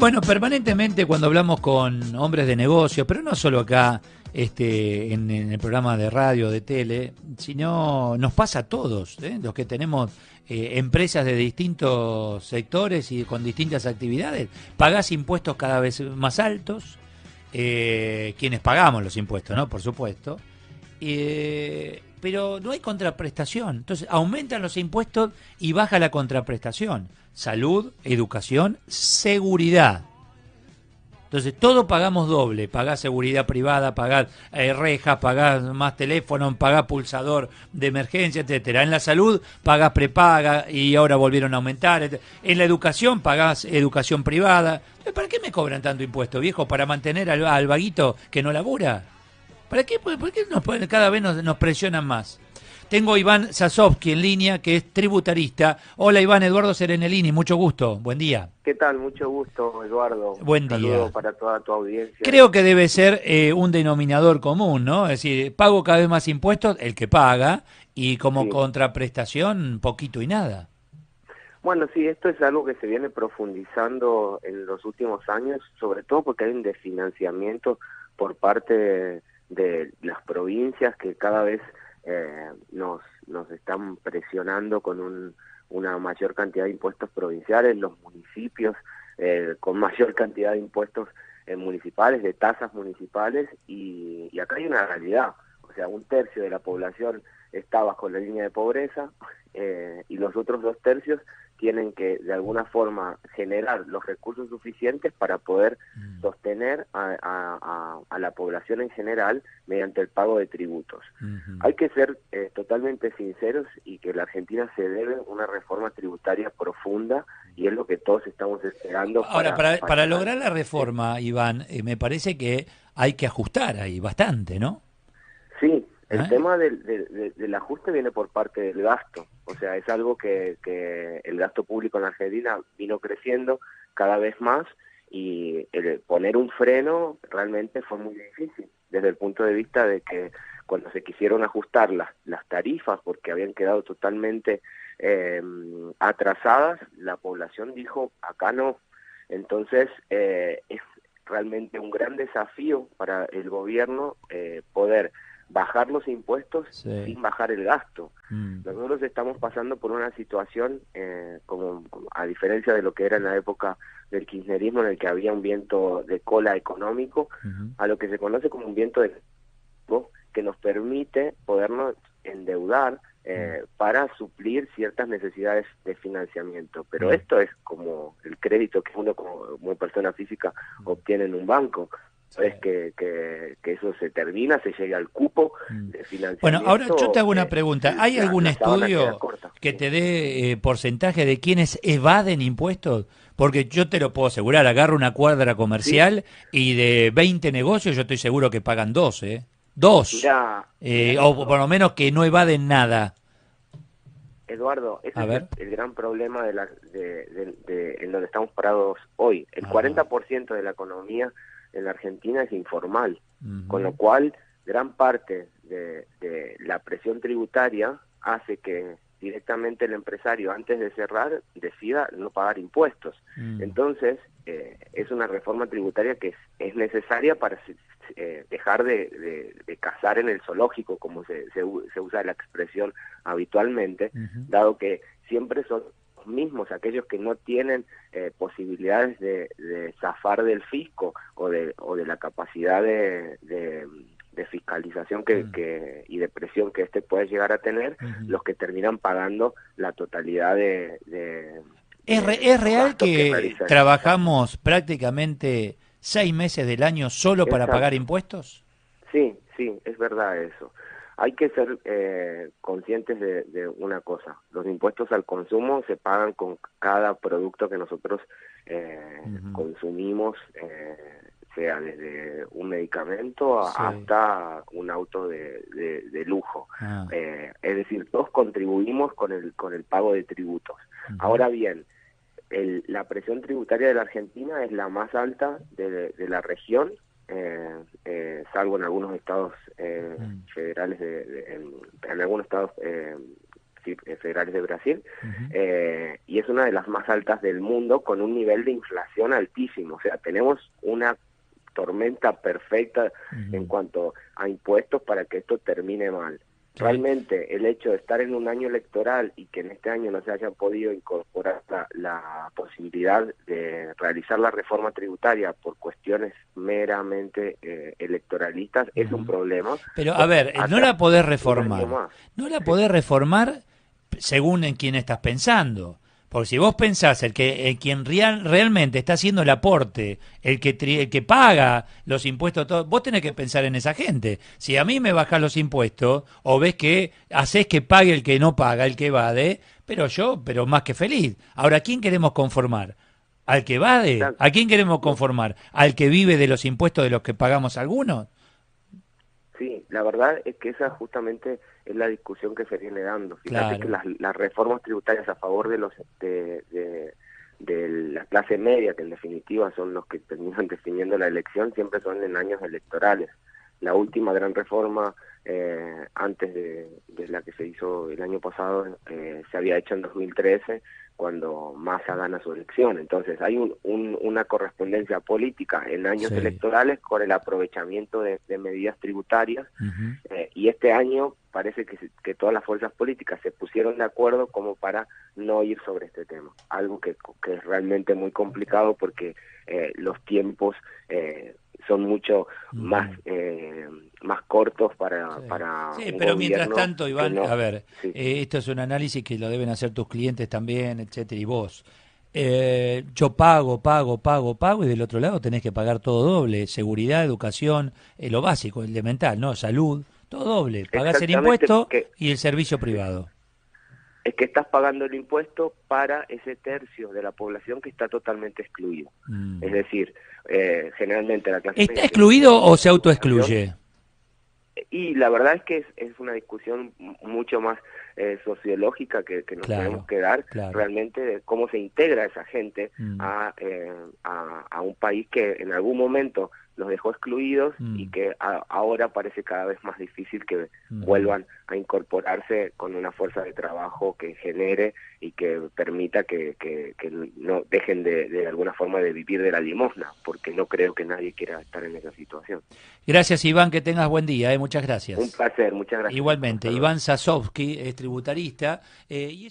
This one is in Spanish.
Bueno, permanentemente cuando hablamos con hombres de negocio, pero no solo acá, en el programa de radio, de tele, sino nos pasa a todos, los que tenemos empresas de distintos sectores y con distintas actividades. Pagás impuestos cada vez más altos, quienes pagamos los impuestos, ¿no? Por supuesto. Pero no hay contraprestación. Entonces aumentan los impuestos y baja la contraprestación. Salud, educación, seguridad. Entonces todo pagamos doble. Pagás seguridad privada, pagás rejas, pagás más teléfono, pagás pulsador de emergencia, etcétera. En la salud pagás prepaga y ahora volvieron a aumentar. En la educación pagás educación privada. ¿Para qué me cobran tanto impuesto, viejo? ¿Para mantener al vaguito que no labura? ¿Para qué? ¿Por qué cada vez nos presionan más? Tengo a Iván Sasovsky en línea, que es tributarista. Hola Iván, Eduardo Serenellini, mucho gusto, buen día. ¿Qué tal? Mucho gusto, Eduardo. Buen día. Saludo para toda tu audiencia. Creo que debe ser un denominador común, ¿no? Es decir, pago cada vez más impuestos, el que paga, y como contraprestación, poquito y nada. Bueno, sí, esto es algo que se viene profundizando en los últimos años, sobre todo porque hay un desfinanciamiento por parte de las provincias que cada vez nos están presionando con una mayor cantidad de impuestos provinciales, los municipios con mayor cantidad de impuestos municipales, de tasas municipales, y acá hay una realidad, o sea, 1/3 de la población está bajo la línea de pobreza y los otros 2/3 tienen que de alguna forma generar los recursos suficientes para poder sostener a la población en general mediante el pago de tributos. Hay que ser totalmente sinceros y que la Argentina se debe una reforma tributaria profunda y es lo que todos estamos esperando. Ahora, para lograr la reforma, Iván, me parece hay que ajustar ahí bastante, ¿no? Sí. El tema del ajuste viene por parte del gasto, o sea, es algo que el gasto público en la Argentina vino creciendo cada vez más y poner un freno realmente fue muy difícil, desde el punto de vista de que cuando se quisieron ajustar las tarifas, porque habían quedado totalmente atrasadas, la población dijo, acá no. Entonces, es realmente un gran desafío para el gobierno poder bajar los impuestos sin bajar el gasto. Nosotros estamos pasando por una situación, como a diferencia de lo que era en la época del kirchnerismo, en el que había un viento de cola económico, a lo que se conoce como un viento de que nos permite podernos endeudar para suplir ciertas necesidades de financiamiento. Pero esto es como el crédito que uno como persona física obtiene en un banco. Es que eso se termina, se llega al cupo de financiamiento. Bueno, ahora yo te hago una pregunta. ¿Hay algún estudio que te dé porcentaje de quienes evaden impuestos? Porque yo te lo puedo asegurar, agarro una cuadra comercial y de 20 negocios yo estoy seguro que pagan 2, ¿eh? 2. O por lo menos que no evaden nada. Eduardo, ese es el gran problema en donde estamos parados hoy. El 40% de la economía en la Argentina es informal, con lo cual gran parte de la presión tributaria hace que directamente el empresario antes de cerrar decida no pagar impuestos. Entonces es una reforma tributaria que es necesaria para dejar de cazar en el zoológico, como se usa la expresión habitualmente, dado que siempre son los mismos aquellos que no tienen posibilidades de zafar del fisco o de la capacidad de fiscalización y de presión que puede llegar a tener, los que terminan pagando la totalidad ¿Es real que trabajamos prácticamente 6 meses del año solo para pagar impuestos? Sí, es verdad eso. Hay que ser conscientes de una cosa. Los impuestos al consumo se pagan con cada producto que nosotros consumimos, sea desde un medicamento hasta un auto de lujo. Es decir, todos contribuimos con el pago de tributos. Ahora bien, la presión tributaria de la Argentina es la más alta de la región, salvo en algunos estados federales, en algunos estados federales de Brasil, Ujú. y es una de las más altas del mundo, con un nivel de inflación altísimo. O sea, tenemos una tormenta perfecta en Ujú. cuanto a impuestos para que esto termine mal. Sí. Realmente el hecho de estar en un año electoral y que en este año no se haya podido incorporar la posibilidad de realizar la reforma tributaria por cuestiones meramente electoralistas es un Ujú. problema, Pero, a porque ver, no la atrás podés un año reformar. más. No la Sí, podés reformar según en quién estás pensando. Porque si vos pensás el quien realmente está haciendo el aporte, el que paga los impuestos, todo, vos tenés que pensar en esa gente. Si a mí me bajás los impuestos, o ves que haces que pague el que no paga, el que evade, pero más que feliz. Ahora, ¿a quién queremos conformar? ¿Al que evade? exacto. ¿A quién queremos No, conformar? ¿Al que vive de los impuestos de los que pagamos algunos? sí, la verdad es que esa justamente es la discusión que se viene dando. Fíjate que Claro. las reformas tributarias a favor de los de la clase media, que en definitiva son los que terminan definiendo la elección, siempre son en años electorales. La última gran reforma, antes de la que se hizo el año pasado, se había hecho en 2013, cuando Massa gana su elección. Entonces hay una correspondencia política en años Sí. electorales con el aprovechamiento de medidas tributarias, Ujú. y este año parece que todas las fuerzas políticas se pusieron de acuerdo como para no ir sobre este tema, algo que es realmente muy complicado, porque los tiempos son mucho más Ujú. más cortos Sí. para Sí, un pero mientras gobierno tanto, que Iván, no. a ver, Sí, esto es un análisis que lo deben hacer tus clientes también, etcétera, y vos. Yo pago, y del otro lado tenés que pagar todo doble, seguridad, educación, lo básico, elemental, ¿no? Salud, todo doble. Pagás el exactamente, impuesto porque y el servicio sí, privado. es que estás pagando el impuesto para ese tercio de la población que está totalmente excluido. Es Mm. decir, generalmente la clase ¿Está media, que es excluido o la se población. autoexcluye? Y la verdad es que es una discusión mucho más sociológica que nos tenemos Claro, que dar claro. realmente, de cómo se integra esa gente Mm. a un país que en algún momento los dejó excluidos, y Mm. que ahora parece cada vez más difícil que Ujú. vuelvan a incorporarse con una fuerza de trabajo que genere y que permita que no dejen de alguna forma de vivir de la limosna, porque no creo que nadie quiera estar en esa situación. Gracias, Iván, que tengas buen día, muchas Un gracias. placer, muchas gracias, Nico. Igualmente, Hasta luego. Iván Sasovsky es tributarista y es